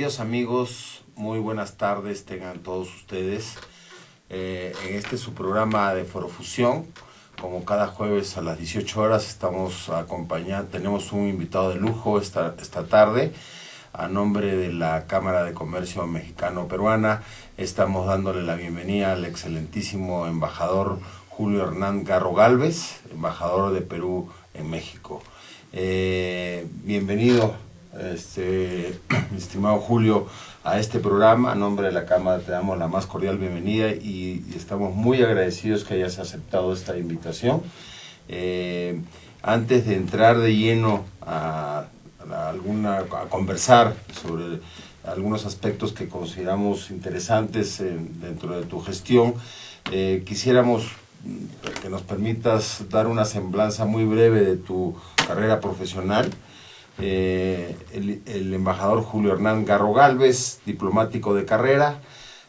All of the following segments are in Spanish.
Queridos amigos, muy buenas tardes tengan todos ustedes. En este su programa de Forofusión, como cada jueves a las 18 horas estamos acompañando, tenemos un invitado de lujo esta tarde. A nombre de la Cámara de Comercio Mexicano-Peruana, estamos dándole la bienvenida al excelentísimo embajador Julio Hernán Garro Gálvez, embajador de Perú en México. Bienvenido, mi estimado Julio, a este programa. A nombre de la Cámara te damos la más cordial bienvenida y estamos muy agradecidos que hayas aceptado esta invitación. Antes de entrar de lleno a conversar sobre algunos aspectos que consideramos interesantes dentro de tu gestión, quisiéramos que nos permitas dar una semblanza muy breve de tu carrera profesional. El embajador Julio Hernán Garro Gálvez, diplomático de carrera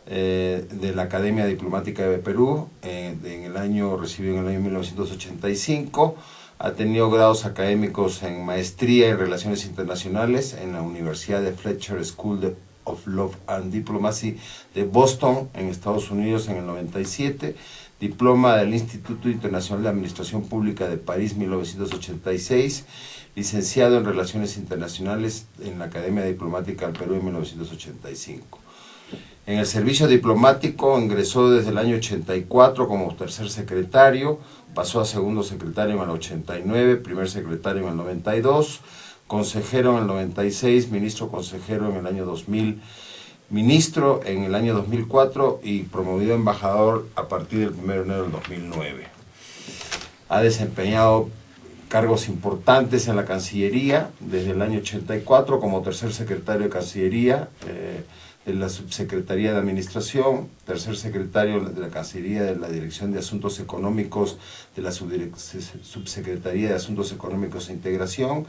de la Academia Diplomática de Perú, recibió en el año 1985. Ha tenido grados académicos en maestría en Relaciones Internacionales en la Universidad de Fletcher School of Law and Diplomacy de Boston, en Estados Unidos, en el 97. Diploma del Instituto Internacional de Administración Pública de París, 1986. Licenciado en Relaciones Internacionales en la Academia Diplomática del Perú en 1985. En el servicio diplomático ingresó desde el año 84 como tercer secretario, pasó a segundo secretario en el 89, primer secretario en el 92, consejero en el 96, ministro consejero en el año 2000, ministro en el año 2004 y promovido embajador a partir del 1 de enero del 2009. Ha desempeñado cargos importantes en la Cancillería, desde el año 84 como tercer secretario de Cancillería, de la Subsecretaría de Administración, tercer secretario de la Cancillería de la Dirección de Asuntos Económicos de la Subsecretaría de Asuntos Económicos e Integración.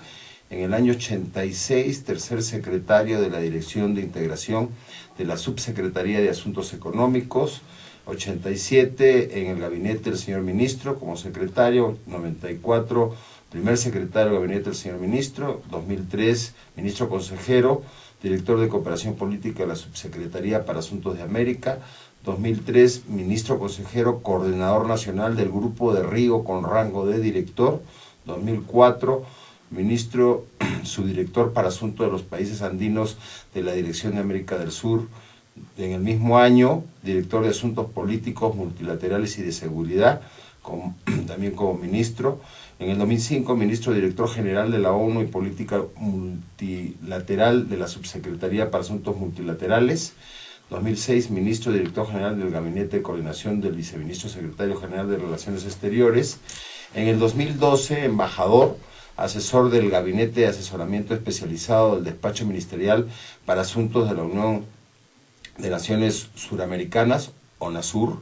En el año 86, tercer secretario de la Dirección de Integración de la Subsecretaría de Asuntos Económicos. 87, en el gabinete del señor ministro como secretario. 94, primer secretario del gabinete del señor ministro. 2003, ministro consejero, director de Cooperación Política de la Subsecretaría para Asuntos de América. 2003, ministro consejero, coordinador nacional del Grupo de Río con rango de director. 2004, ministro subdirector para Asuntos de los Países Andinos de la Dirección de América del Sur. En el mismo año, director de Asuntos Políticos, Multilaterales y de Seguridad, también como ministro. En el 2005, ministro director general de la ONU y Política Multilateral de la Subsecretaría para Asuntos Multilaterales. 2006, ministro director general del Gabinete de Coordinación del Viceministro Secretario General de Relaciones Exteriores. En el 2012, embajador, asesor del Gabinete de Asesoramiento Especializado del Despacho Ministerial para Asuntos de la Unión de Naciones Suramericanas, UNASUR.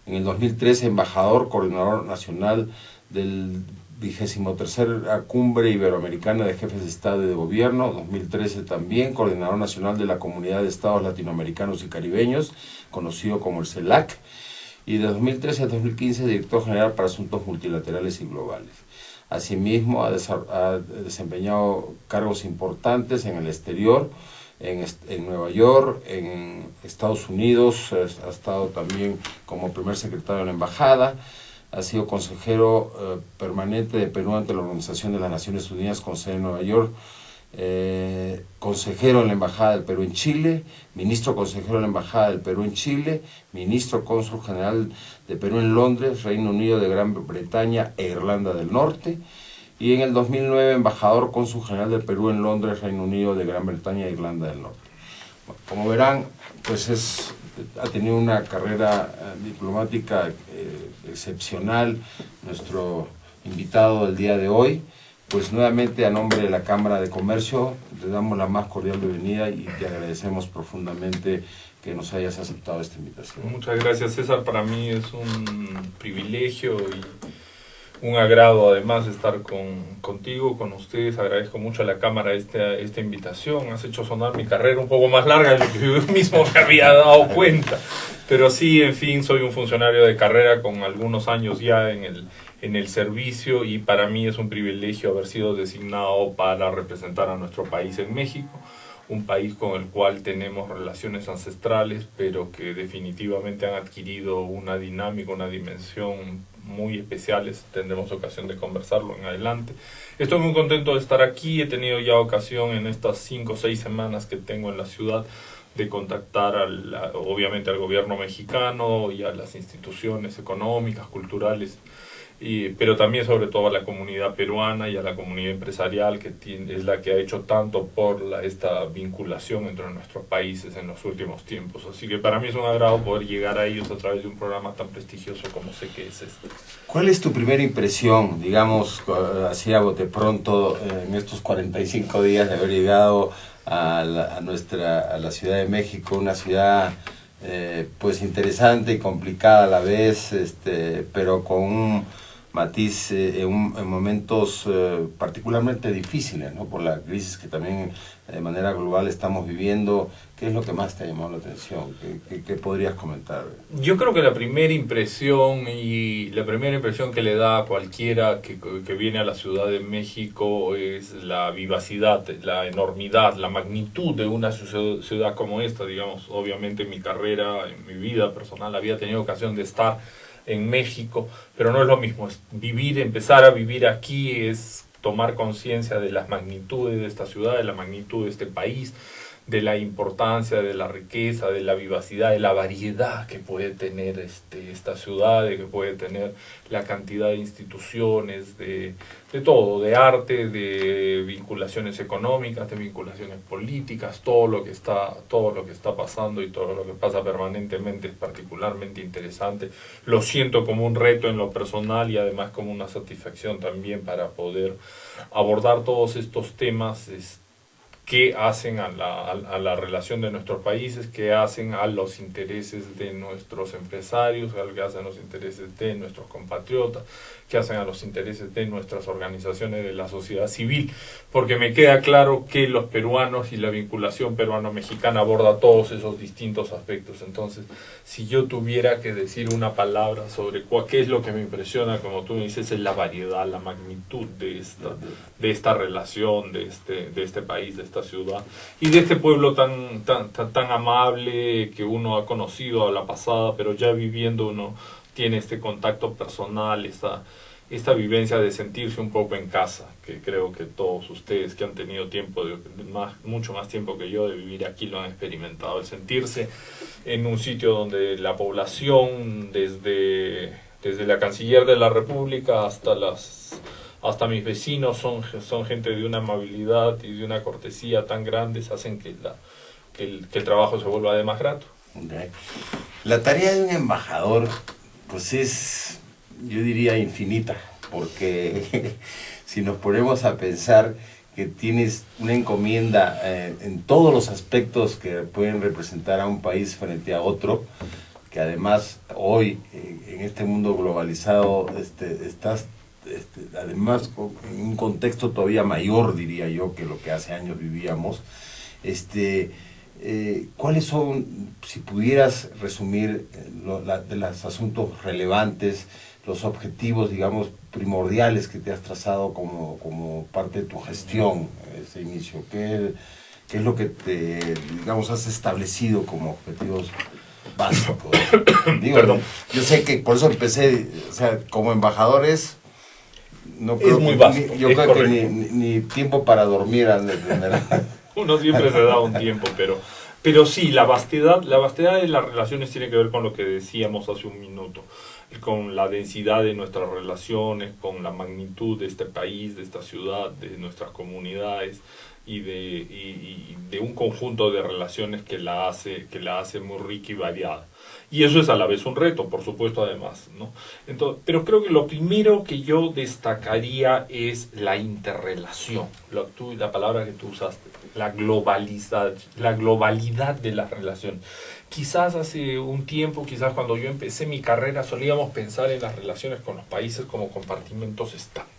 En el 2013, embajador, coordinador nacional del 23ª Cumbre Iberoamericana de Jefes de Estado y de Gobierno. 2013 también, coordinador nacional de la Comunidad de Estados Latinoamericanos y Caribeños, conocido como el CELAC. Y de 2013 a 2015, director general para Asuntos Multilaterales y Globales. Asimismo, ha desempeñado cargos importantes en el exterior, en Nueva York, en Estados Unidos. Ha estado también como primer secretario de la embajada. Ha sido consejero permanente de Perú ante la Organización de las Naciones Unidas con sede en Nueva York, consejero en la Embajada del Perú en Chile, ministro consejero en la Embajada del Perú en Chile, ministro cónsul general de Perú en Londres, Reino Unido de Gran Bretaña e Irlanda del Norte, y en el 2009 embajador cónsul general de Perú en Londres, Reino Unido de Gran Bretaña e Irlanda del Norte. Como verán, pues ha tenido una carrera diplomática excepcional nuestro invitado del día de hoy. Pues nuevamente, a nombre de la Cámara de Comercio, te damos la más cordial bienvenida y te agradecemos profundamente que nos hayas aceptado esta invitación. Muchas gracias, César. Para mí es un privilegio y un agrado además estar contigo, con ustedes. Agradezco mucho a la Cámara esta invitación. Has hecho sonar mi carrera un poco más larga de lo que yo mismo me había dado cuenta. Pero sí, en fin, soy un funcionario de carrera con algunos años ya en el servicio, y para mí es un privilegio haber sido designado para representar a nuestro país en México. un país con el cual tenemos relaciones ancestrales, pero que definitivamente han adquirido una dinámica, una dimensión muy especiales. Tendremos ocasión de conversarlo en adelante. Estoy muy contento de estar aquí. He tenido ya ocasión en estas 5 o 6 semanas que tengo en la ciudad de contactar obviamente al gobierno mexicano y a las instituciones económicas, culturales, pero también sobre todo a la comunidad peruana y a la comunidad empresarial, que es la que ha hecho tanto por esta vinculación entre nuestros países en los últimos tiempos. Así que para mí es un agrado poder llegar a ellos a través de un programa tan prestigioso como sé que es este. ¿Cuál es tu primera impresión, digamos, así a bote pronto, en estos 45 días de haber llegado a la Ciudad de México, una ciudad pues interesante y complicada a la vez, pero con un matiz en momentos particularmente difíciles, ¿no? Por la crisis que también de manera global estamos viviendo? ¿Qué es lo que más te ha llamado la atención? ¿Qué podrías comentar? Yo creo que la primera impresión que le da a cualquiera que viene a la Ciudad de México es la vivacidad, la enormidad, la magnitud de una ciudad como esta. Digamos, obviamente en mi carrera, en mi vida personal, había tenido ocasión de estar en México, pero no es lo mismo. Empezar a vivir aquí es tomar conciencia de las magnitudes de esta ciudad, de la magnitud de este país, de la importancia, de la riqueza, de la vivacidad, de la variedad que puede tener esta ciudad, de que puede tener la cantidad de instituciones, de todo, de arte, de vinculaciones económicas, de vinculaciones políticas. Todo lo que está pasando y todo lo que pasa permanentemente es particularmente interesante. Lo siento como un reto en lo personal y además como una satisfacción también para poder abordar todos estos temas que hacen a la relación de nuestros países, que hacen a los intereses de nuestros empresarios, que hacen a los intereses de nuestros compatriotas, que hacen a los intereses de nuestras organizaciones de la sociedad civil, porque me queda claro que los peruanos y la vinculación peruano-mexicana aborda todos esos distintos aspectos. Entonces, si yo tuviera que decir una palabra sobre qué es lo que me impresiona, como tú me dices, es la variedad, la magnitud de esta relación, de este país, de esta ciudad y de este pueblo tan amable que uno ha conocido a la pasada, pero ya viviendo uno tiene este contacto personal, esta vivencia de sentirse un poco en casa, que creo que todos ustedes que han tenido tiempo, mucho más tiempo que yo, de vivir aquí lo han experimentado, el sentirse en un sitio donde la población, desde la canciller de la República hasta mis vecinos, son gente de una amabilidad y de una cortesía tan grandes, hacen que el trabajo se vuelva además grato. Okay. La tarea de un embajador pues es, yo diría, infinita, porque si nos ponemos a pensar que tienes una encomienda en todos los aspectos que pueden representar a un país frente a otro, que además hoy en este mundo globalizado estás además en un contexto todavía mayor, diría yo, que lo que hace años vivíamos. ¿Cuáles son, si pudieras resumir de los asuntos relevantes, los objetivos, digamos, primordiales que te has trazado como parte de tu gestión, ese inicio? ¿Qué es lo que digamos, has establecido como objetivos básicos? Perdón. Yo sé que por eso empecé, o sea, como embajadores, no creo es muy básico. Yo creo que ni tiempo para dormir han de tener. Uno siempre se da un tiempo, pero sí, la vastedad de las relaciones tiene que ver con lo que decíamos hace un minuto, con la densidad de nuestras relaciones, con la magnitud de este país, de esta ciudad, de nuestras comunidades y de un conjunto de relaciones que la hace muy rica y variada. Y eso es a la vez un reto, por supuesto, además, ¿no? Entonces, pero creo que lo primero que yo destacaría es la interrelación, la palabra que tú usaste, la globalidad de las relaciones. Quizás hace un tiempo, quizás cuando yo empecé mi carrera, solíamos pensar en las relaciones con los países como compartimentos estancos.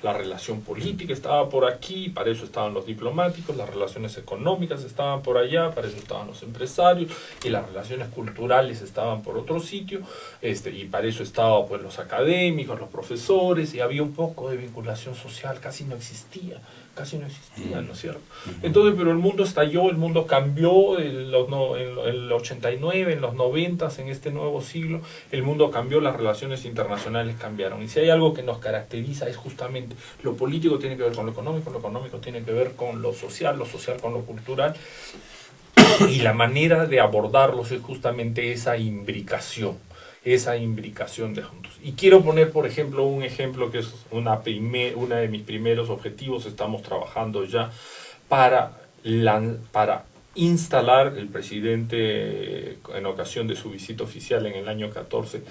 La relación política estaba por aquí, para eso estaban los diplomáticos, las relaciones económicas estaban por allá, para eso estaban los empresarios, y las relaciones culturales estaban por otro sitio, y para eso estaban pues los académicos, los profesores, y había un poco de vinculación social, casi no existía. casi no existían, ¿no es cierto? Entonces, pero el mundo estalló, el mundo cambió en el 89, en los 90, en este nuevo siglo, el mundo cambió, las relaciones internacionales cambiaron. Y si hay algo que nos caracteriza es justamente lo político tiene que ver con lo económico tiene que ver con lo social con lo cultural, y la manera de abordarlos es justamente esa imbricación de juntos. Y quiero poner, por ejemplo, un ejemplo que es una de mis primeros objetivos. Estamos trabajando ya para instalar, el presidente en ocasión de su visita oficial en el año 14,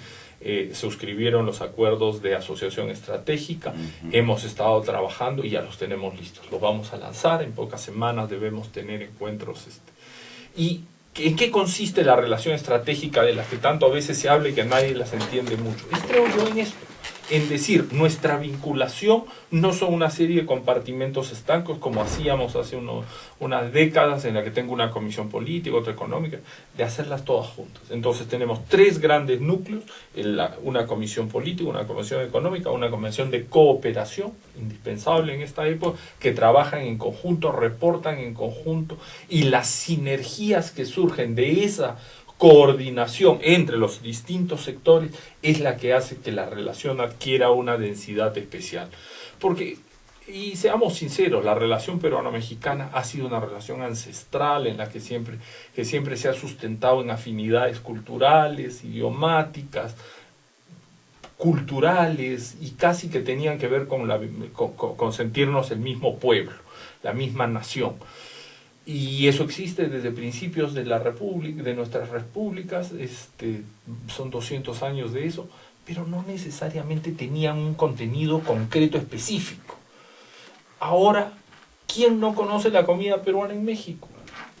suscribieron los acuerdos de asociación estratégica. Hemos estado trabajando y ya los tenemos listos. Los vamos a lanzar, en pocas semanas debemos tener encuentros. ¿Y en qué consiste la relación estratégica de las que tanto a veces se habla y que nadie las entiende mucho? Creo yo en esto, en decir, nuestra vinculación no son una serie de compartimentos estancos como hacíamos hace unas décadas, en la que tengo una comisión política, otra económica, de hacerlas todas juntas. Entonces tenemos 3 grandes núcleos, una comisión política, una comisión económica, una comisión de cooperación, indispensable en esta época, que trabajan en conjunto, reportan en conjunto, y las sinergias que surgen de esa coordinación entre los distintos sectores es la que hace que la relación adquiera una densidad especial. Porque, y seamos sinceros, la relación peruano-mexicana ha sido una relación ancestral en la que siempre se ha sustentado en afinidades culturales, idiomáticas, culturales, y casi que tenían que ver con sentirnos el mismo pueblo, la misma nación. Y eso existe desde principios de la República, de nuestras repúblicas, son 200 años de eso, pero no necesariamente tenían un contenido concreto específico. Ahora, ¿quién no conoce la comida peruana en México?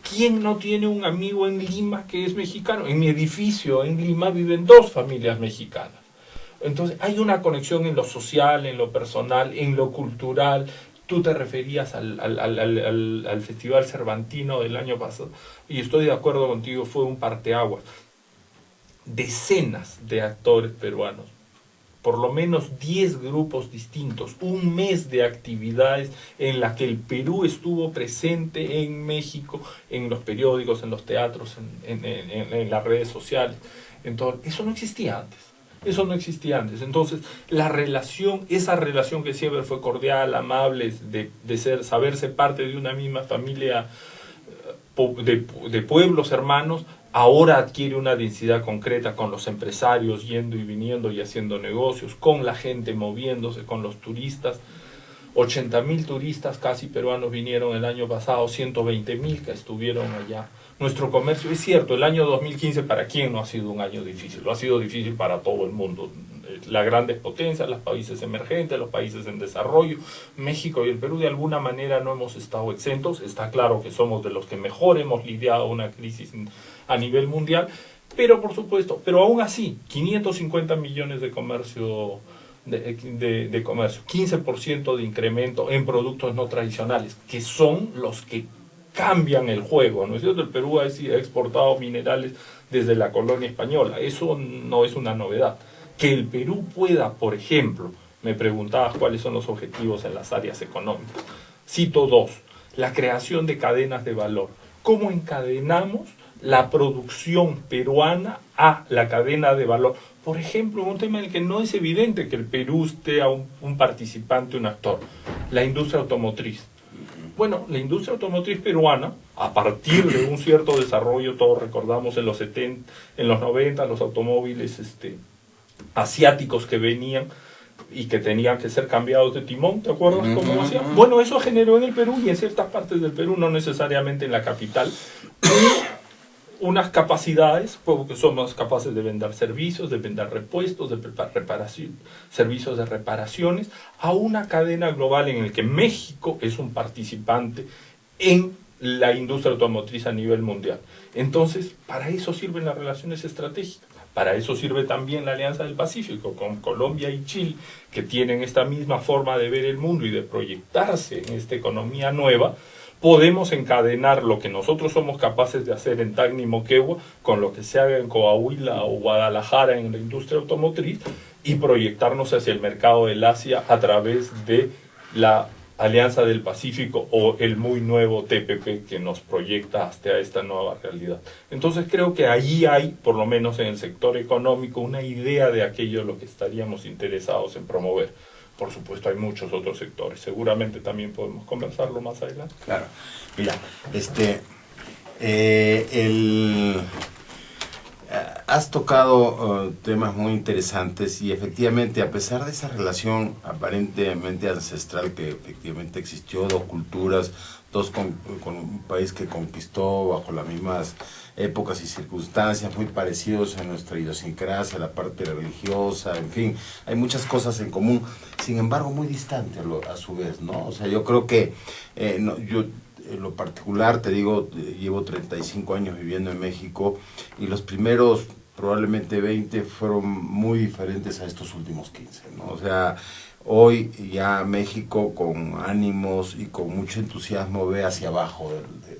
¿Quién no tiene un amigo en Lima que es mexicano? En mi edificio en Lima viven 2 familias mexicanas. Entonces hay una conexión en lo social, en lo personal, en lo cultural. Tú te referías al Festival Cervantino del año pasado, y estoy de acuerdo contigo, fue un parteaguas. Decenas de actores peruanos, por lo menos 10 grupos distintos, un mes de actividades en las que el Perú estuvo presente en México, en los periódicos, en los teatros, en las redes sociales. Entonces, eso no existía antes. Entonces, esa relación que siempre fue cordial, amable, de saberse parte de una misma familia, de pueblos hermanos, ahora adquiere una densidad concreta, con los empresarios yendo y viniendo y haciendo negocios, con la gente moviéndose, con los turistas. 80.000 turistas casi peruanos vinieron el año pasado, 120.000 que estuvieron allá. Nuestro comercio, es cierto, el año 2015 para quién no ha sido un año difícil, lo ha sido difícil para todo el mundo. Las grandes potencias, los países emergentes, los países en desarrollo, México y el Perú de alguna manera no hemos estado exentos. Está claro que somos de los que mejor hemos lidiado una crisis a nivel mundial, pero por supuesto, pero aún así, 550 millones de comercio, de comercio, 15% de incremento en productos no tradicionales, que son los que cambian el juego, ¿no es cierto? El Perú ha exportado minerales desde la colonia española, eso no es una novedad. Que el Perú pueda, por ejemplo, me preguntabas cuáles son los objetivos en las áreas económicas. Cito 2, la creación de cadenas de valor. ¿Cómo encadenamos la producción peruana a la cadena de valor? Por ejemplo, un tema en el que no es evidente que el Perú esté a un participante, un actor, la industria automotriz. Bueno, la industria automotriz peruana, a partir de un cierto desarrollo, todos recordamos en los 70, en los 90, los automóviles asiáticos que venían y que tenían que ser cambiados de timón, ¿te acuerdas cómo hacían? Bueno, eso generó en el Perú y en ciertas partes del Perú, no necesariamente en la capital, unas capacidades, porque somos capaces de vender servicios, de vender repuestos, de servicios de reparaciones, a una cadena global en la que México es un participante en la industria automotriz a nivel mundial. Entonces, para eso sirven las relaciones estratégicas. Para eso sirve también la Alianza del Pacífico con Colombia y Chile, que tienen esta misma forma de ver el mundo y de proyectarse en esta economía nueva. Podemos encadenar lo que nosotros somos capaces de hacer en Tacna y Moquegua con lo que se haga en Coahuila o Guadalajara en la industria automotriz y proyectarnos hacia el mercado del Asia a través de la Alianza del Pacífico o el muy nuevo TPP que nos proyecta hasta esta nueva realidad. Entonces creo que allí hay, por lo menos en el sector económico, una idea de aquello lo que estaríamos interesados en promover. Por supuesto hay muchos otros sectores, seguramente también podemos conversarlo más adelante. Claro, mira, has tocado temas muy interesantes y efectivamente, a pesar de esa relación aparentemente ancestral que efectivamente existió, dos culturas, con un país que conquistó bajo las mismas épocas y circunstancias, muy parecidos en nuestra idiosincrasia, la parte religiosa, en fin, hay muchas cosas en común, sin embargo muy distantes a su vez, ¿no? O sea, yo creo que yo en lo particular, te digo, llevo 35 años viviendo en México y los primeros probablemente 20 fueron muy diferentes a estos últimos 15, ¿no? O sea, hoy ya México con ánimos y con mucho entusiasmo ve hacia abajo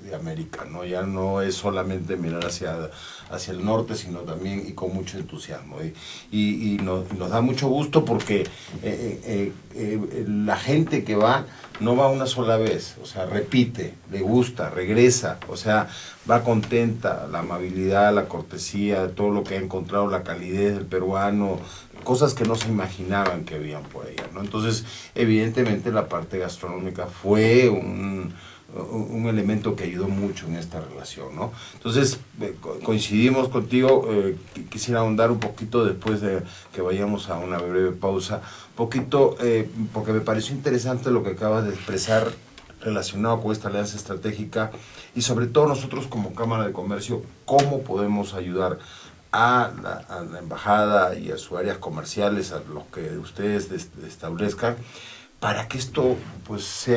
de América, ¿no? Ya no es solamente mirar hacia el norte, sino también y con mucho entusiasmo. Y nos da mucho gusto porque la gente que va no va una sola vez, o sea, repite, le gusta, regresa, o sea, va contenta, la amabilidad, la cortesía, todo lo que ha encontrado, la calidez del peruano, cosas que no se imaginaban que habían por allá, ¿no? Entonces, evidentemente la parte gastronómica fue un elemento que ayudó mucho en esta relación, ¿no? Entonces, coincidimos contigo, quisiera ahondar un poquito después de que vayamos a una breve pausa, poquito, porque me pareció interesante lo que acabas de expresar relacionado con esta alianza estratégica y sobre todo nosotros como Cámara de Comercio, cómo podemos ayudar a la embajada y a sus áreas comerciales, a los que ustedes establezcan, para que esto pues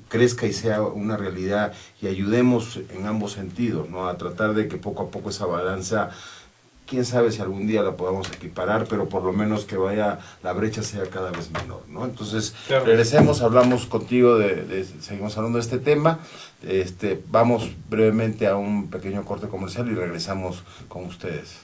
crezca y sea una realidad y ayudemos en ambos sentidos, ¿no? A tratar de que poco a poco esa balanza, quién sabe si algún día la podamos equiparar, pero por lo menos que la brecha sea cada vez menor, ¿no? Entonces, claro, regresemos, hablamos contigo, seguimos hablando de este tema, vamos brevemente a un pequeño corte comercial y regresamos con ustedes.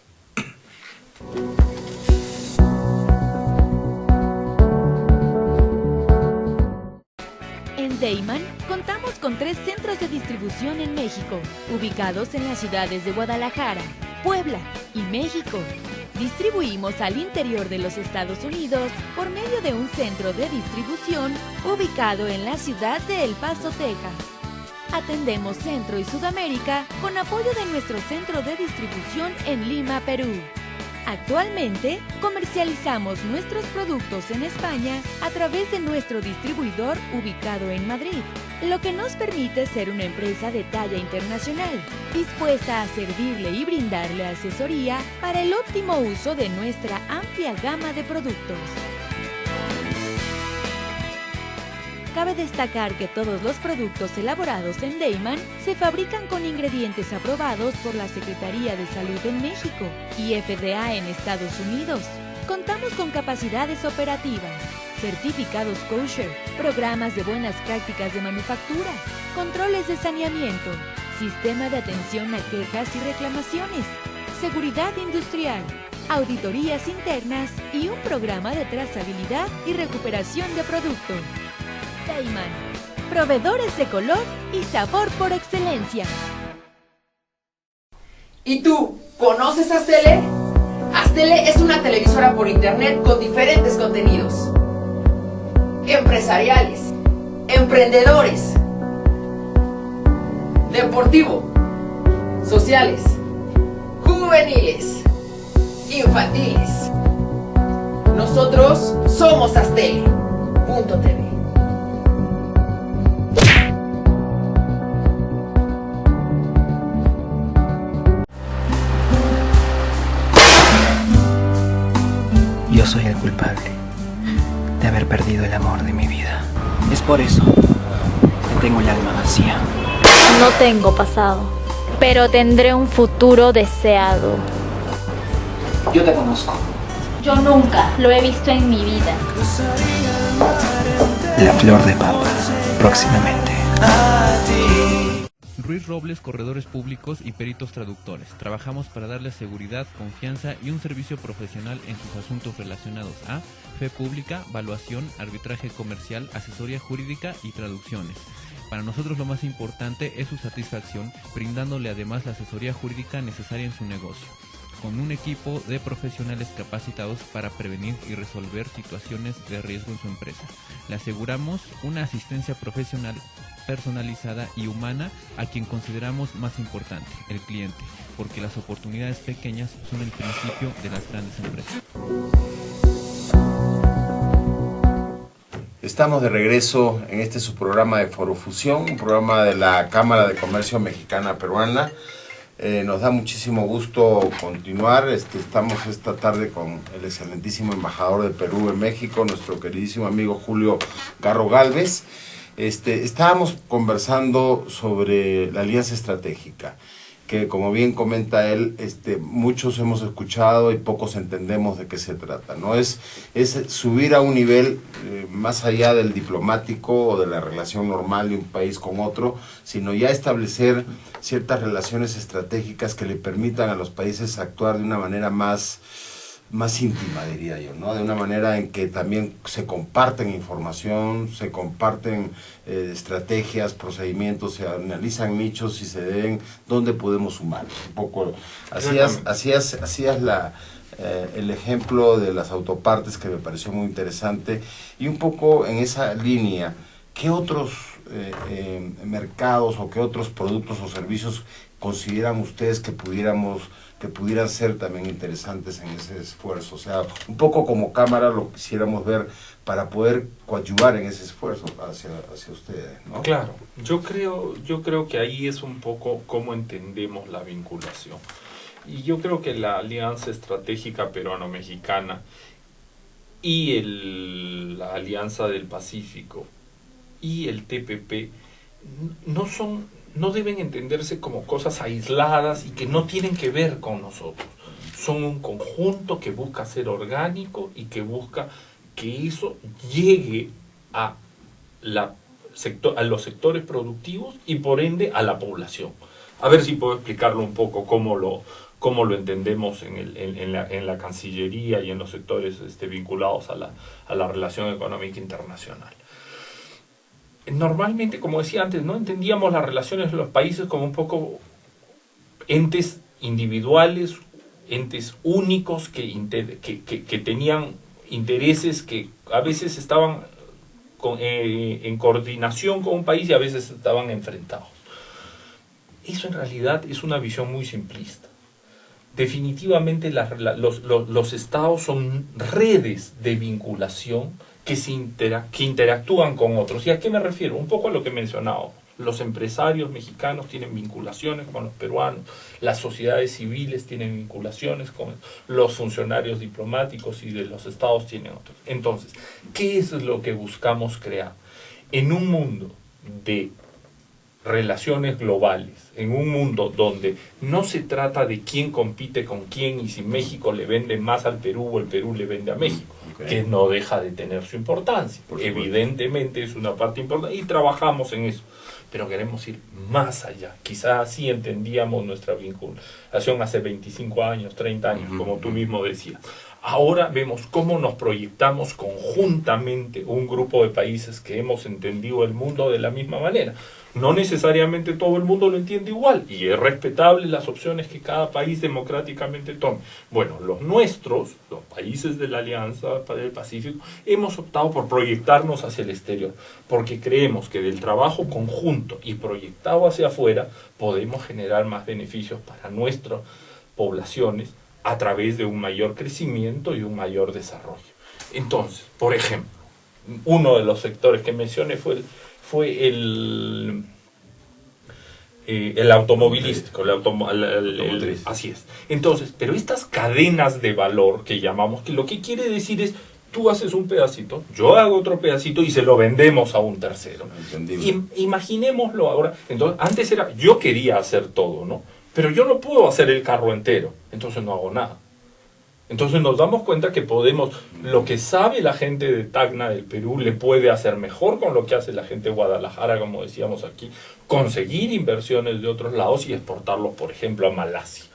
En Deiman contamos con 3 centros de distribución en México, ubicados en las ciudades de Guadalajara, Puebla y México. Distribuimos al interior de los Estados Unidos por medio de un centro de distribución ubicado en la ciudad de El Paso, Texas. Atendemos Centro y Sudamérica con apoyo de nuestro centro de distribución en Lima, Perú. Actualmente, comercializamos nuestros productos en España a través de nuestro distribuidor ubicado en Madrid, lo que nos permite ser una empresa de talla internacional, dispuesta a servirle y brindarle asesoría para el óptimo uso de nuestra amplia gama de productos. Cabe destacar que todos los productos elaborados en Deiman se fabrican con ingredientes aprobados por la Secretaría de Salud en México y FDA en Estados Unidos. Contamos con capacidades operativas, certificados kosher, programas de buenas prácticas de manufactura, controles de saneamiento, sistema de atención a quejas y reclamaciones, seguridad industrial, auditorías internas y un programa de trazabilidad y recuperación de producto. Deiman, proveedores de color y sabor por excelencia. ¿Y tú, conoces Astele? Astele es una televisora por internet con diferentes contenidos empresariales, emprendedores, deportivo, sociales, juveniles, infantiles. Nosotros somos Astele.tv. Yo soy el culpable de haber perdido el amor de mi vida. Es por eso que tengo el alma vacía. No tengo pasado, pero tendré un futuro deseado. Yo te conozco. Yo nunca lo he visto en mi vida. La flor de papa, próximamente. Ruiz Robles, corredores públicos y peritos traductores. Trabajamos para darle seguridad, confianza y un servicio profesional en sus asuntos relacionados a fe pública, valuación, arbitraje comercial, asesoría jurídica y traducciones. Para nosotros lo más importante es su satisfacción, brindándole además la asesoría jurídica necesaria en su negocio, con un equipo de profesionales capacitados para prevenir y resolver situaciones de riesgo en su empresa. Le aseguramos una asistencia profesional personalizada y humana a quien consideramos más importante, el cliente, porque las oportunidades pequeñas son el principio de las grandes empresas. Estamos de regreso en este su programa de Forofusión, un programa de la Cámara de Comercio Mexicana Peruana. Nos da muchísimo gusto continuar. Estamos esta tarde con el excelentísimo embajador de Perú en México, nuestro queridísimo amigo Julio Garro Gálvez. Estábamos conversando sobre la alianza estratégica, que como bien comenta él, muchos hemos escuchado y pocos entendemos de qué se trata, ¿no? Es subir a un nivel más allá del diplomático o de la relación normal de un país con otro, sino ya establecer ciertas relaciones estratégicas que le permitan a los países actuar de una manera más íntima, diría yo, ¿no? De una manera en que también se comparten información, se comparten estrategias, procedimientos, se analizan nichos y se ven dónde podemos sumar. Un poco, hacías el ejemplo de las autopartes, que me pareció muy interesante, y un poco en esa línea, ¿qué otros mercados o qué otros productos o servicios consideran ustedes que pudieran ser también interesantes en ese esfuerzo? O sea, un poco como cámara lo quisiéramos ver para poder coadyuvar en ese esfuerzo hacia ustedes, ¿no? Claro, yo creo que ahí es un poco cómo entendemos la vinculación. Y yo creo que la Alianza Estratégica Peruano-Mexicana y la Alianza del Pacífico y el TPP no deben entenderse como cosas aisladas y que no tienen que ver con nosotros. Son un conjunto que busca ser orgánico y que busca que eso llegue a los sectores productivos y por ende a la población. A ver si puedo explicarlo un poco cómo lo entendemos en la Cancillería y en los sectores vinculados a la relación económica internacional. Normalmente, como decía antes, no entendíamos las relaciones de los países como un poco entes individuales, entes únicos que tenían intereses que a veces estaban en coordinación con un país y a veces estaban enfrentados. Eso en realidad es una visión muy simplista. Definitivamente los estados son redes de vinculación que interactúan con otros. ¿Y a qué me refiero? Un poco a lo que he mencionado. Los empresarios mexicanos tienen vinculaciones con los peruanos, las sociedades civiles tienen vinculaciones con los funcionarios diplomáticos y de los estados tienen otros. Entonces, ¿qué es lo que buscamos crear? En un mundo de relaciones globales, en un mundo donde no se trata de quién compite con quién y si México le vende más al Perú o el Perú le vende a México, que no deja de tener su importancia. Evidentemente es una parte importante y trabajamos en eso, pero queremos ir más allá. Quizás así entendíamos nuestra vinculación hace 25 años, 30 años, como tú mismo decías. Ahora vemos cómo nos proyectamos conjuntamente un grupo de países que hemos entendido el mundo de la misma manera. No necesariamente todo el mundo lo entiende igual y es respetable las opciones que cada país democráticamente tome. Bueno, los nuestros, los países de la Alianza del Pacífico, hemos optado por proyectarnos hacia el exterior porque creemos que del trabajo conjunto y proyectado hacia afuera podemos generar más beneficios para nuestras poblaciones a través de un mayor crecimiento y un mayor desarrollo. Entonces, por ejemplo, uno de los sectores que mencioné fue el automovilístico, así es. Entonces, pero estas cadenas de valor que llamamos, que lo que quiere decir es, tú haces un pedacito, yo hago otro pedacito y se lo vendemos a un tercero. Imaginémoslo ahora. Entonces, antes yo quería hacer todo, ¿no? Pero yo no puedo hacer el carro entero, entonces no hago nada. Entonces nos damos cuenta que podemos, lo que sabe la gente de Tacna del Perú le puede hacer mejor con lo que hace la gente de Guadalajara, como decíamos aquí, conseguir inversiones de otros lados y exportarlos, por ejemplo, a Malasia.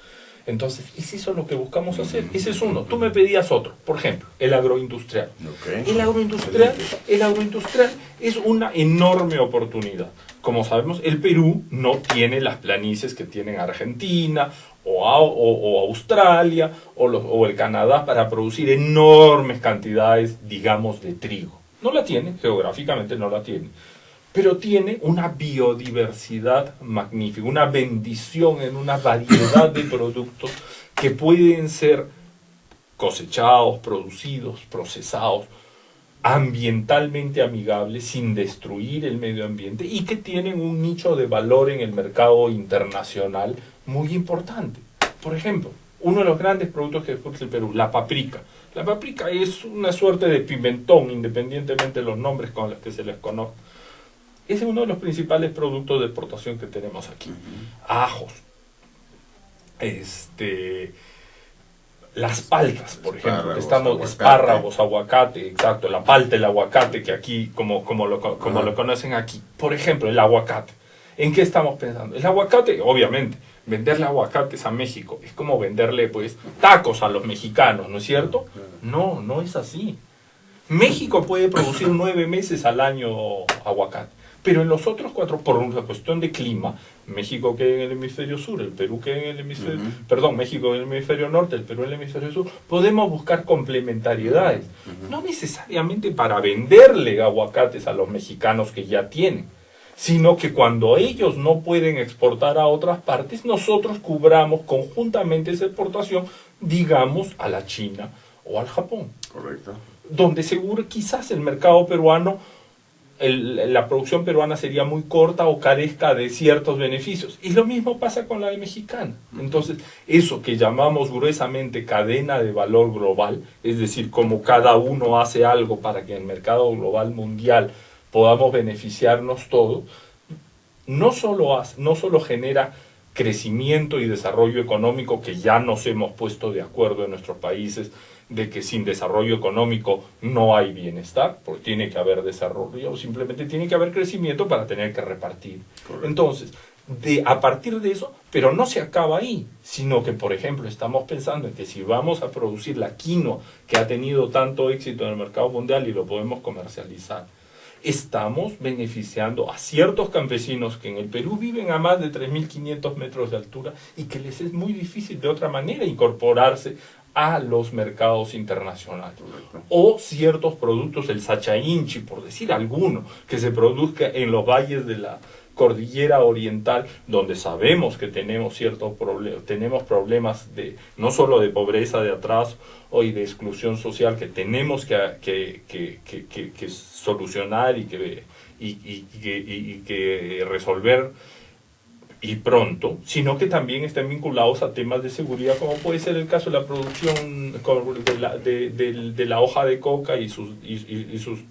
Entonces, es eso lo que buscamos hacer. Ese es uno. Tú me pedías otro, por ejemplo, el agroindustrial. Okay. El agroindustrial es una enorme oportunidad. Como sabemos, el Perú no tiene las planicies que tienen Argentina o Australia o el Canadá para producir enormes cantidades, digamos, de trigo. No la tiene, geográficamente no la tiene. Pero tiene una biodiversidad magnífica, una bendición en una variedad de productos que pueden ser cosechados, producidos, procesados, ambientalmente amigables, sin destruir el medio ambiente y que tienen un nicho de valor en el mercado internacional muy importante. Por ejemplo, uno de los grandes productos que exporta el Perú, la paprika. La paprika es una suerte de pimentón, independientemente de los nombres con los que se les conozca. Ese es uno de los principales productos de exportación que tenemos aquí. Ajos. Las paltas, por ejemplo. Espárragos, aguacate, exacto. La palta, el aguacate, que aquí, como lo conocen aquí. Por ejemplo, el aguacate. ¿En qué estamos pensando? El aguacate, obviamente, venderle aguacates a México es como venderle, pues, tacos a los mexicanos, ¿no es cierto? No, no es así. México puede producir 9 meses al año aguacate. Pero en los otros 4, por una cuestión de clima, México queda en el hemisferio sur, el Perú queda en el hemisferio... Perdón, México en el hemisferio norte, el Perú en el hemisferio sur. Podemos buscar complementariedades. No necesariamente para venderle aguacates a los mexicanos que ya tienen, sino que cuando ellos no pueden exportar a otras partes, nosotros cubramos conjuntamente esa exportación, digamos, a la China o al Japón. Correcto. Donde seguro quizás el mercado peruano... la producción peruana sería muy corta o carezca de ciertos beneficios. Y lo mismo pasa con la de mexicana. Entonces, eso que llamamos gruesamente cadena de valor global, es decir, como cada uno hace algo para que en el mercado global mundial podamos beneficiarnos todos, no solo genera crecimiento y desarrollo económico, que ya nos hemos puesto de acuerdo en nuestros países, de que sin desarrollo económico no hay bienestar, porque tiene que haber desarrollo, simplemente tiene que haber crecimiento para tener que repartir. Correcto. Entonces, a partir de eso, pero no se acaba ahí, sino que, por ejemplo, estamos pensando en que si vamos a producir la quinoa que ha tenido tanto éxito en el mercado mundial y lo podemos comercializar, estamos beneficiando a ciertos campesinos que en el Perú viven a más de 3.500 metros de altura y que les es muy difícil de otra manera incorporarse a los mercados internacionales. O ciertos productos, el sachainchi, por decir alguno, que se produzca en los valles de la cordillera oriental, donde sabemos que tenemos tenemos problemas de no solo de pobreza, de atraso y de exclusión social que tenemos que solucionar y que resolver y pronto, sino que también están vinculados a temas de seguridad, como puede ser el caso de la producción de la hoja de coca y sus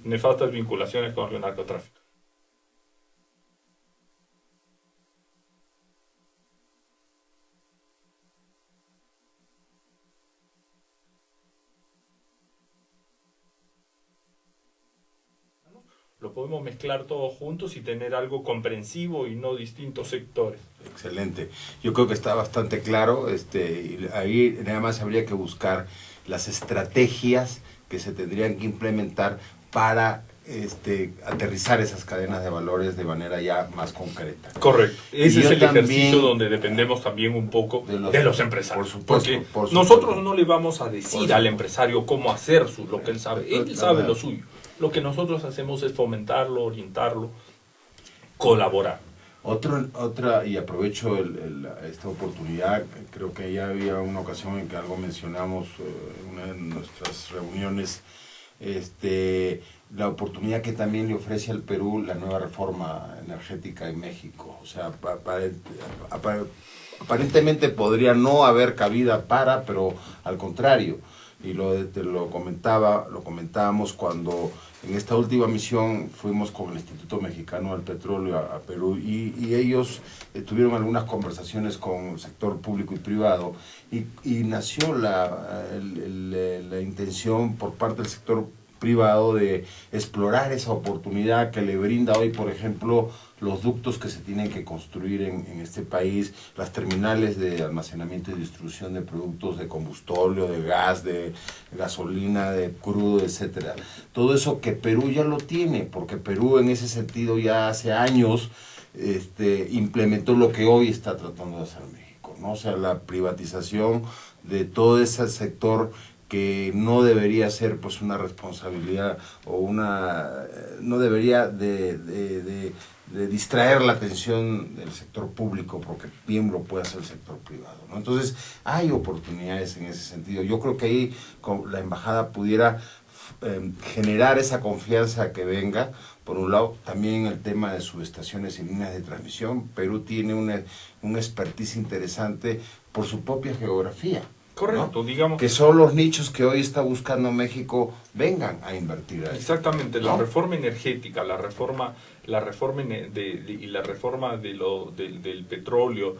nefastas vinculaciones con el narcotráfico. Lo podemos mezclar todos juntos y tener algo comprensivo y no distintos sectores. Excelente. Yo creo que está bastante claro. Y ahí nada más habría que buscar las estrategias que se tendrían que implementar para aterrizar esas cadenas de valores de manera ya más concreta. Correcto. Ese es el ejercicio donde dependemos también un poco de los empresarios. Por supuesto. Porque nosotros no le vamos a decir al empresario cómo hacer lo que él sabe. Él sabe lo suyo. Lo que nosotros hacemos es fomentarlo, orientarlo, colaborar. Otra, y aprovecho esta oportunidad, creo que ya había una ocasión en que algo mencionamos en una de nuestras reuniones, la oportunidad que también le ofrece al Perú la nueva reforma energética en México. O sea, aparentemente podría no haber cabida pero al contrario. Y lo comentábamos cuando En esta última misión fuimos con el Instituto Mexicano del Petróleo a Perú y ellos tuvieron algunas conversaciones con el sector público y privado y nació la intención por parte del sector privado de explorar esa oportunidad que le brinda hoy, por ejemplo, los ductos que se tienen que construir en este país, las terminales de almacenamiento y distribución de productos de combustible, de gas, de gasolina, de crudo, etcétera. Todo eso que Perú ya lo tiene, porque Perú en ese sentido ya hace años implementó lo que hoy está tratando de hacer México, ¿no? O sea, la privatización de todo ese sector que no debería ser pues una responsabilidad o no debería de distraer la atención del sector público, porque bien lo puede hacer el sector privado, ¿no? Entonces hay oportunidades en ese sentido. Yo creo que ahí la embajada pudiera generar esa confianza que venga. Por un lado, también el tema de subestaciones y líneas de transmisión. Perú tiene un expertise interesante por su propia geografía. Correcto, ¿no? digamos. Que son los nichos que hoy está buscando México, vengan a invertir ahí. Exactamente, ¿no? la reforma energética, la reforma del petróleo,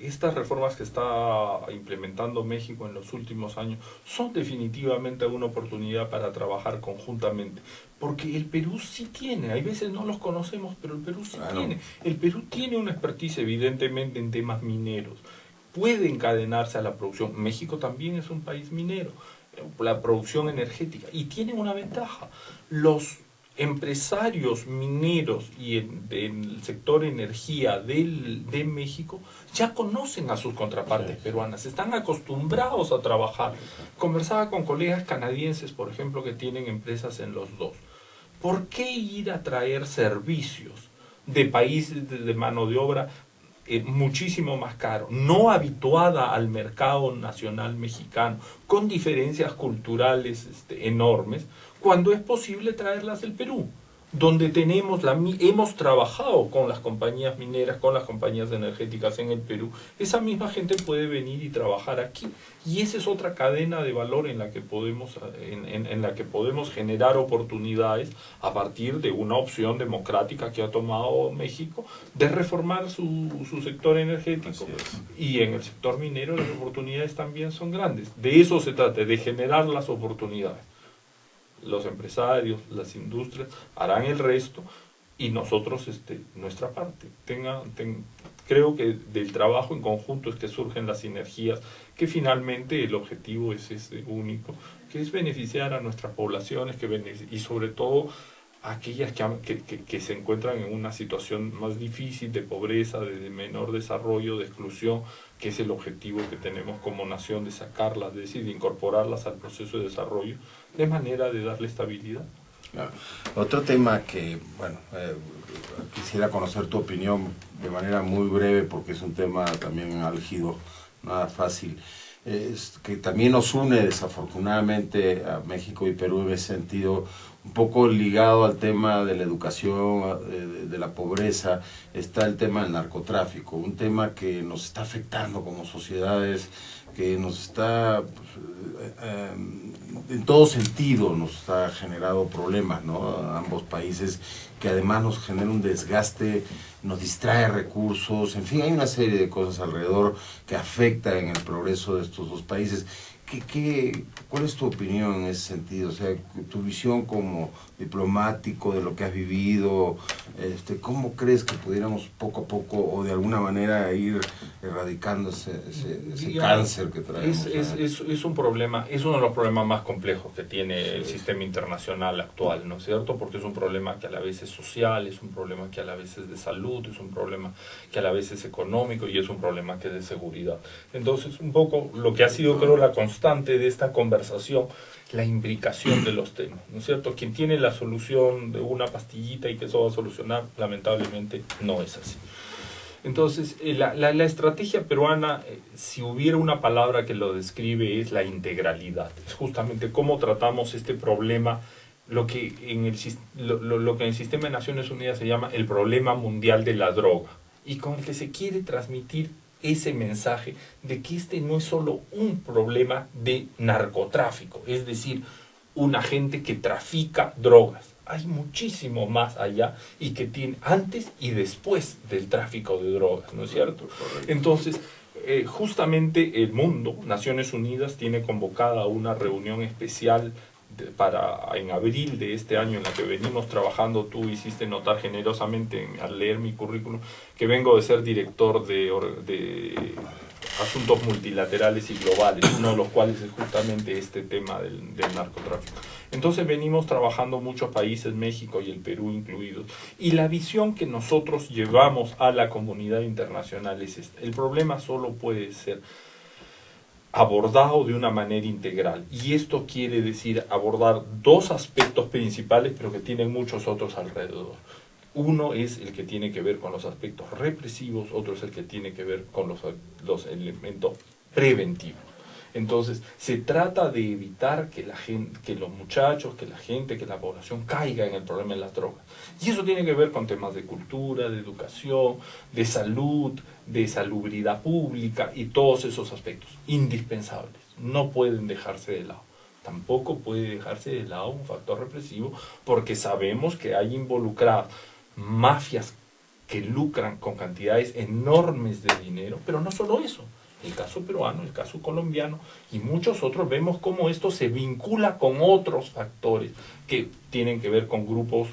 estas reformas que está implementando México en los últimos años son definitivamente una oportunidad para trabajar conjuntamente, porque el Perú sí tiene, hay veces no los conocemos, pero el Perú sí tiene. El Perú tiene una expertise evidentemente en temas mineros, puede encadenarse a la producción. México también es un país minero, la producción energética, y tiene una ventaja. Los empresarios mineros y del sector energía de México ya conocen a sus contrapartes peruanas, están acostumbrados a trabajar. Conversaba con colegas canadienses, por ejemplo, que tienen empresas en los dos. ¿Por qué ir a traer servicios de países de mano de obra muchísimo más caro, no habituada al mercado nacional mexicano, con diferencias culturales enormes, cuando es posible traerlas del Perú, donde hemos trabajado con las compañías mineras, con las compañías energéticas en el Perú? Esa misma gente puede venir y trabajar aquí, y esa es otra cadena de valor en la que podemos generar oportunidades a partir de una opción democrática que ha tomado México de reformar su sector energético. Y en el sector minero las oportunidades también son grandes. De eso se trata, de generar las oportunidades. Los empresarios, las industrias harán el resto y nosotros nuestra parte. Creo que del trabajo en conjunto es que surgen las sinergias, que finalmente el objetivo es ese único, que es beneficiar a nuestras poblaciones y sobre todo a aquellas que se encuentran en una situación más difícil de pobreza, de menor desarrollo, de exclusión, que es el objetivo que tenemos como nación, de sacarlas, de incorporarlas al proceso de desarrollo, de manera de darle estabilidad. Claro. Otro tema que, quisiera conocer tu opinión de manera muy breve, porque es un tema también álgido, nada fácil, es que también nos une desafortunadamente a México y Perú en ese sentido, un poco ligado al tema de la educación, de la pobreza, está el tema del narcotráfico, un tema que nos está afectando como sociedades, que nos está, en todo sentido, nos ha generado problemas, ¿no? A ambos países, que además nos genera un desgaste, nos distrae recursos, en fin, hay una serie de cosas alrededor que afectan en el progreso de estos dos países. ¿Cuál es tu opinión en ese sentido? O sea, tu visión como diplomático de lo que has vivido, ¿cómo crees que pudiéramos poco a poco o de alguna manera ir erradicando ese cáncer que traemos? Es un problema, es uno de los problemas más complejos que tiene el sistema internacional actual, ¿no es cierto? Porque es un problema que a la vez es social, es un problema que a la vez es de salud, es un problema que a la vez es económico y es un problema que es de seguridad. Entonces, un poco lo que ha sido, creo, la constante de esta conversación, la imbricación de los temas, ¿no es cierto? Quien tiene la solución de una pastillita y que eso va a solucionar, lamentablemente no es así. Entonces, la estrategia peruana, si hubiera una palabra que lo describe, es la integralidad. Es justamente cómo tratamos este problema, lo que en el sistema de Naciones Unidas se llama el problema mundial de la droga, y con el que se quiere transmitir ese mensaje de que no es solo un problema de narcotráfico, es decir, una gente que trafica drogas. Hay muchísimo más allá y que tiene antes y después del tráfico de drogas, ¿no es cierto? Entonces, justamente el mundo, Naciones Unidas, tiene convocada una reunión especial en abril de este año, en la que venimos trabajando. Tú hiciste notar generosamente al leer mi currículum que vengo de ser director de asuntos multilaterales y globales, uno de los cuales es justamente este tema del narcotráfico. Entonces venimos trabajando muchos países, México y el Perú incluidos, y la visión que nosotros llevamos a la comunidad internacional es esta: el problema solo puede ser abordado de una manera integral, y esto quiere decir abordar dos aspectos principales, pero que tienen muchos otros alrededor. Uno es el que tiene que ver con los aspectos represivos, otro es el que tiene que ver con los elementos preventivos. Entonces, se trata de evitar que los muchachos, que la gente, que la población caiga en el problema de las drogas. Y eso tiene que ver con temas de cultura, de educación, de salud, de salubridad pública y todos esos aspectos indispensables. No pueden dejarse de lado. Tampoco puede dejarse de lado un factor represivo, porque sabemos que hay involucradas mafias que lucran con cantidades enormes de dinero, pero no solo eso. El caso peruano, el caso colombiano y muchos otros, vemos cómo esto se vincula con otros factores que tienen que ver con grupos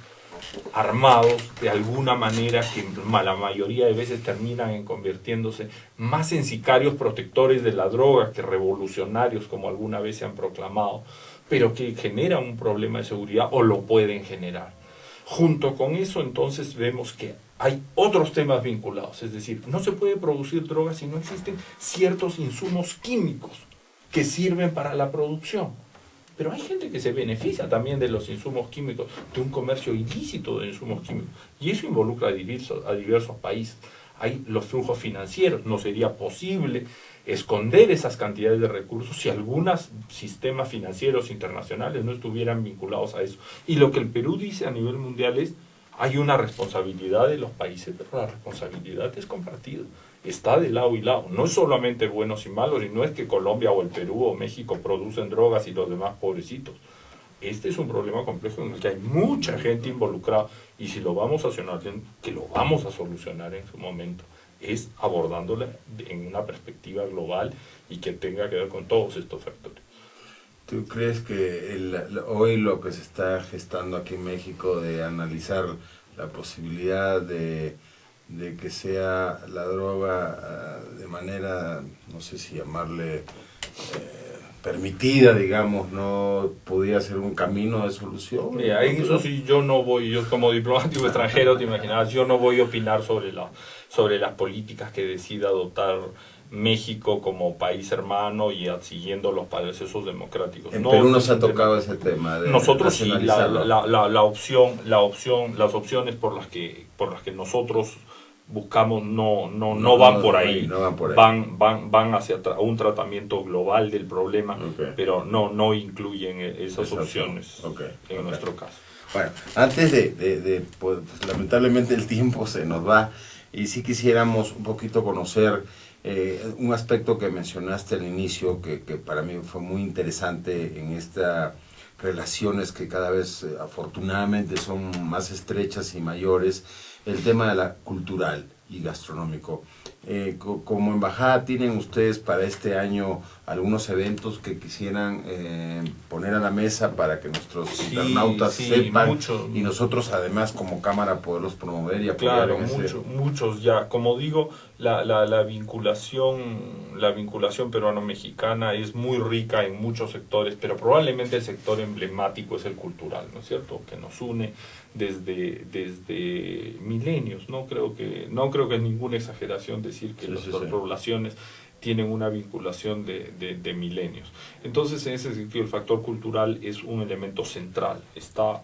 armados de alguna manera, que la mayoría de veces terminan convirtiéndose más en sicarios protectores de la droga que revolucionarios, como alguna vez se han proclamado, pero que generan un problema de seguridad o lo pueden generar. Junto con eso, entonces, vemos que hay otros temas vinculados, es decir, no se puede producir drogas si no existen ciertos insumos químicos que sirven para la producción. Pero hay gente que se beneficia también de los insumos químicos, de un comercio ilícito de insumos químicos, y eso involucra a diversos países. Hay los flujos financieros. No sería posible esconder esas cantidades de recursos si algunos sistemas financieros internacionales no estuvieran vinculados a eso. Y lo que el Perú dice a nivel mundial es: hay una responsabilidad de los países, pero la responsabilidad es compartida. Está de lado y lado. No es solamente buenos y malos, y no es que Colombia o el Perú o México producen drogas y los demás pobrecitos. Este es un problema complejo en el que hay mucha gente involucrada, y si lo vamos a solucionar, que lo vamos a solucionar en su momento, es abordándola en una perspectiva global y que tenga que ver con todos estos factores. ¿Tú crees que hoy lo que se está gestando aquí en México de analizar la posibilidad de que sea la droga de manera, no sé si llamarle permitida, digamos, no podía ser un camino de solución? Mira, eso sí, yo no voy, yo como diplomático extranjero, te imaginarás, yo no voy a opinar sobre las políticas que decida adoptar México como país hermano y siguiendo los procesos democráticos. En Perú no se ha tocado ese tema. Nosotros sí, las opciones por las que nosotros buscamos no van por ahí, van hacia un tratamiento global del problema, pero no incluyen esas opciones en nuestro caso. Bueno, antes pues lamentablemente el tiempo se nos va, y sí quisiéramos un poquito conocer un aspecto que mencionaste al inicio, que para mí fue muy interesante en estas relaciones que cada vez afortunadamente son más estrechas y mayores, el tema de la cultural y gastronómico. Como embajada, ¿tienen ustedes para este año algunos eventos que quisieran poner a la mesa para que nuestros internautas sepan, y nosotros además como cámara poderlos promover y apoyar? Claro, muchos ya. Como digo, la vinculación peruano-mexicana es muy rica en muchos sectores, pero probablemente el sector emblemático es el cultural, ¿no es cierto?, que nos une desde milenios. No creo que es ninguna exageración decir que las poblaciones tienen una vinculación de milenios. Entonces, en ese sentido, el factor cultural es un elemento central, está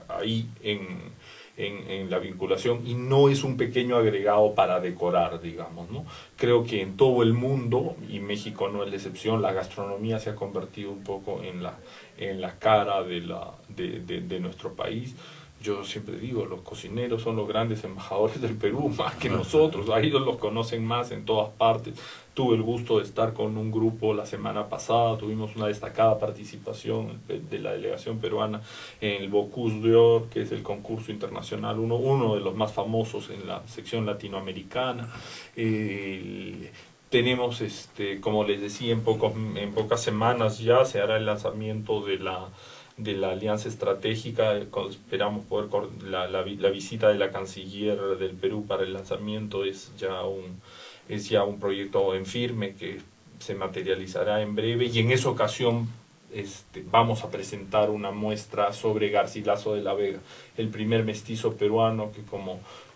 ahí en la vinculación, y no es un pequeño agregado para decorar, digamos, ¿no? Creo que en todo el mundo, y México no es la excepción, la gastronomía se ha convertido un poco en la cara de nuestro país. yo siempre digo, los cocineros son los grandes embajadores del Perú, más que nosotros, a ellos los conocen más en todas partes. Tuve el gusto de estar con un grupo la semana pasada, tuvimos una destacada participación de la delegación peruana en el Bocuse d'Or, que es el concurso internacional, uno de los más famosos en la sección latinoamericana. Tenemos, como les decía, en pocas semanas ya se hará el lanzamiento de la alianza estratégica. Esperamos poder la visita de la canciller del Perú para el lanzamiento es ya un proyecto en firme que se materializará en breve, y en esa ocasión vamos a presentar una muestra sobre Garcilaso de la Vega, el primer mestizo peruano que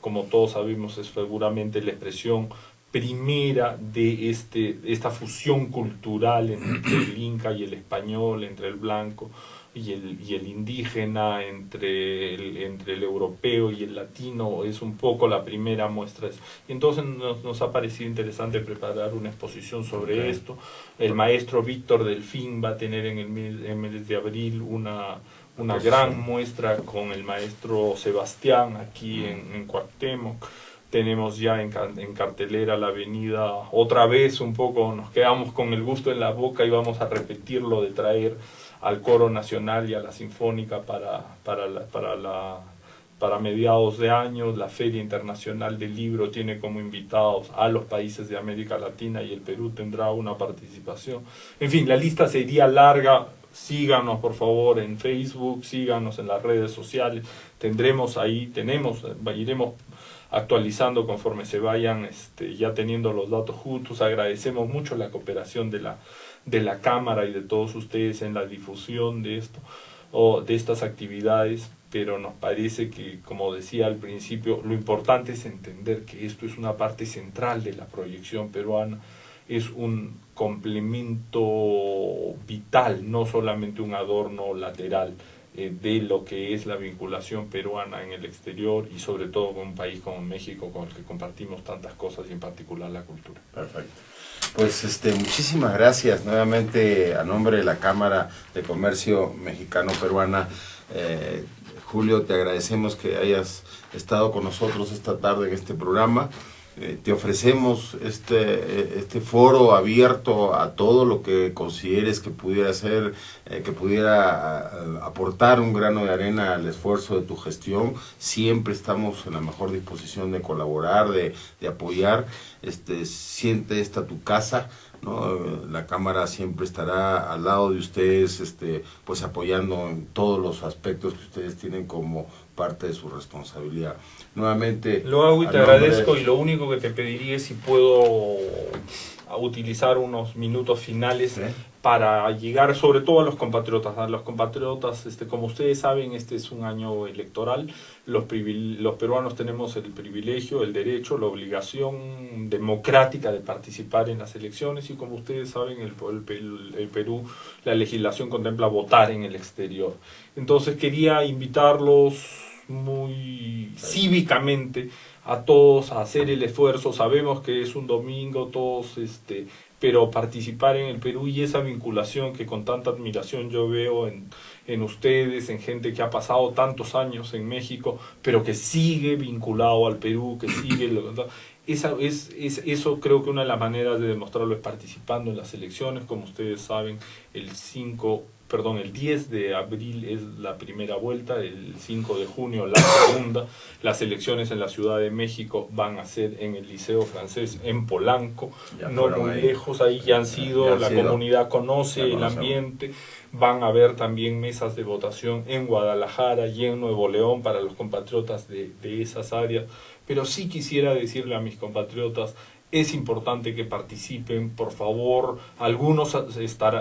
como todos sabemos es seguramente la expresión primera de esta fusión cultural entre el inca y el español, entre el blanco y el indígena, entre el europeo y el latino. Es un poco la primera muestra. Y entonces nos ha parecido interesante preparar una exposición sobre esto. El maestro Víctor Delfín va a tener en el mes de abril una gran muestra con el maestro Sebastián aquí en Cuauhtémoc. Tenemos ya en cartelera la avenida, otra vez un poco nos quedamos con el gusto en la boca y vamos a repetirlo, de traer al Coro Nacional y a la Sinfónica para mediados de año. La Feria Internacional del Libro tiene como invitados a los países de América Latina y el Perú tendrá una participación. En fin, la lista sería larga. Síganos por favor en Facebook, síganos en las redes sociales. Iremos actualizando conforme se vayan ya teniendo los datos juntos. Agradecemos mucho la cooperación de la Cámara y de todos ustedes en la difusión de esto o de estas actividades, pero nos parece que, como decía al principio, lo importante es entender que esto es una parte central de la proyección peruana, es un complemento vital, no solamente un adorno lateral de lo que es la vinculación peruana en el exterior y sobre todo con un país como México, con el que compartimos tantas cosas y en particular la cultura. Perfecto. Pues muchísimas gracias nuevamente a nombre de la Cámara de Comercio Mexicano-Peruana. Julio, te agradecemos que hayas estado con nosotros esta tarde en este programa. Te ofrecemos este foro abierto a todo lo que consideres que pudiera ser, que pudiera aportar un grano de arena al esfuerzo de tu gestión. Siempre estamos en la mejor disposición de colaborar, de apoyar. Siente esta tu casa, ¿no? La Cámara siempre estará al lado de ustedes, pues apoyando en todos los aspectos que ustedes tienen como parte de su responsabilidad. Nuevamente lo hago y te agradezco, y lo único que te pediría es si puedo utilizar unos minutos finales para llegar sobre todo a los compatriotas. Como ustedes saben, este es un año electoral. Los peruanos tenemos el privilegio, el derecho, la obligación democrática de participar en las elecciones, y como ustedes saben, el Perú, la legislación contempla votar en el exterior. Entonces quería invitarlos muy cívicamente a todos a hacer el esfuerzo. Sabemos que es un domingo, todos pero participar en el Perú y esa vinculación que con tanta admiración yo veo en ustedes, en gente que ha pasado tantos años en México, pero que sigue vinculado al Perú, que sigue... Eso creo que una de las maneras de demostrarlo es participando en las elecciones. Como ustedes saben, el 10 de abril es la primera vuelta, el 5 de junio la segunda. Las elecciones en la Ciudad de México van a ser en el Liceo Francés en Polanco, no muy lejos, ahí ya han sido, la comunidad conoce el ambiente. Van a haber también mesas de votación en Guadalajara y en Nuevo León para los compatriotas de esas áreas. Pero sí quisiera decirle a mis compatriotas, es importante que participen, por favor. Algunos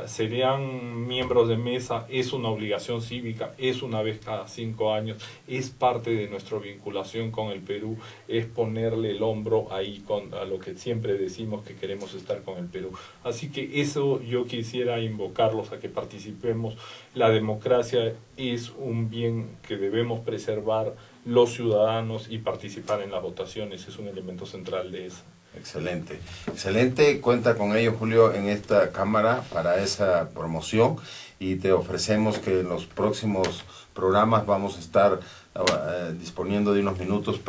serían miembros de mesa, es una obligación cívica, es una vez cada 5 años, es parte de nuestra vinculación con el Perú, es ponerle el hombro ahí a lo que siempre decimos que queremos estar con el Perú. Así que eso yo quisiera invocarlos a que participemos. La democracia es un bien que debemos preservar los ciudadanos, y participar en las votaciones es un elemento central de eso. Excelente, cuenta con ello Julio en esta Cámara para esa promoción, y te ofrecemos que en los próximos programas vamos a estar disponiendo de unos minutos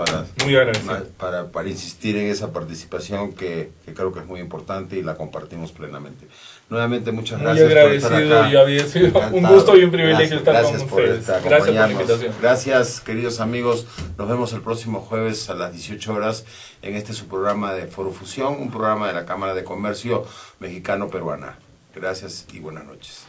Muy agradecido. para insistir en esa participación que creo que es muy importante y la compartimos plenamente. Nuevamente, muchas gracias por estar acá. Y había sido Encantado. un gusto y un privilegio estar con ustedes. Gracias por la invitación. Gracias, queridos amigos. Nos vemos el próximo jueves a las 18 horas en este su programa de Foro Fusión, un programa de la Cámara de Comercio Mexicano-Peruana. Gracias y buenas noches.